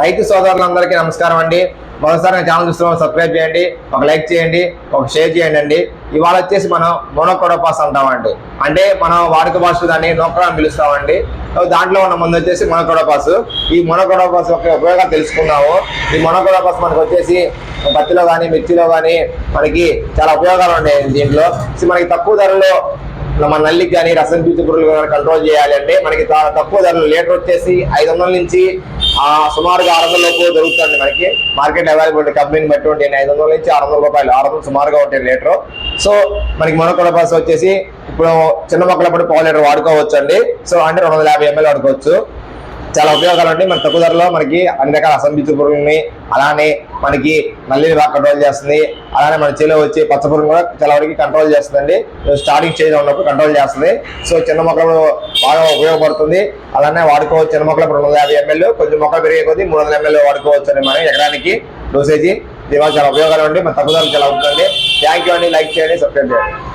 రైతు సోదరులందరికీ నమస్కారం అండి. మొదటిసారి ఛానల్ చూస్తున్నాం, సబ్స్క్రైబ్ చేయండి, ఒక లైక్ చేయండి, ఒక షేర్ చేయండి అండి. ఇవాళ వచ్చేసి మనం మోనోక్రోటోపాస్ అంటామండి. అంటే మనం వాడుక భాషలో దాన్ని నోక్రా అని పిలుస్తామండి. దాంట్లో ఉన్న ముందు వచ్చేసి మోనోక్రోటోపాస్. ఈ మోనోక్రోటోపాస్ యొక్క ఉపయోగాలు తెలుసుకున్నాము. ఈ మోనోక్రోటోపాస్ మనకు వచ్చేసి పత్తిలో కానీ మిర్చిలో కానీ మనకి చాలా ఉపయోగాలు ఉన్నాయి. దీంట్లో మనకి తక్కువ ధరలో మన నల్లికి కానీ రసం పీచు పురుగులు కానీ కంట్రోల్ చేయాలి అంటే మనకి తక్కువ ధరలు లీటర్ వచ్చేసి 500 నుంచి సుమారుగా 600 లోపు దొరుకుతుంది. మనకి మార్కెట్ అవైలబిలిటీ కంపెనీని బట్టి ఉంటాయి. 500 నుంచి 600 రూపాయలు, 600 సుమారుగా ఉంటాయి లీటర్. సో మనకి మోనోక్రోటోపాస్ వచ్చేసి ఇప్పుడు చిన్న మొక్కలప్పుడు పావు లీటర్ వాడుకోవచ్చు అండి. సో అంటే 250 ml వాడుకోవచ్చు. చాలా ఉపయోగాలు ఉంటాయి. మన తక్కువ ధరలో మనకి అన్ని రకాల అసంబిచ్చు పురుగుల్ని, అలానే మనకి నల్లిని బాగా కంట్రోల్ చేస్తుంది. అలానే మన చేలో వచ్చి పచ్చ పురుగుని కూడా చాలా వరకు కంట్రోల్ చేస్తుందండి. స్టార్టింగ్ స్టేజ్ ఉన్నప్పుడు కంట్రోల్ చేస్తుంది. సో చిన్న మొక్కలు బాగా ఉపయోగపడుతుంది. అలానే వాడుకోవచ్చు. చిన్న మొక్కలు 250 ml, కొంచెం మొక్కలు పెరిగే కొద్దీ 300 ml వాడుకోవచ్చు అండి. మనం ఎకరానికి డోసేజీ దీనివల్ల చాలా ఉపయోగాలు ఉంటాయి. మన తక్కువ ధరలు చాలా ఉంటుంది. థ్యాంక్ యూ అండి. లైక్ చేయండి, సబ్స్క్రైబ్ చేయండి.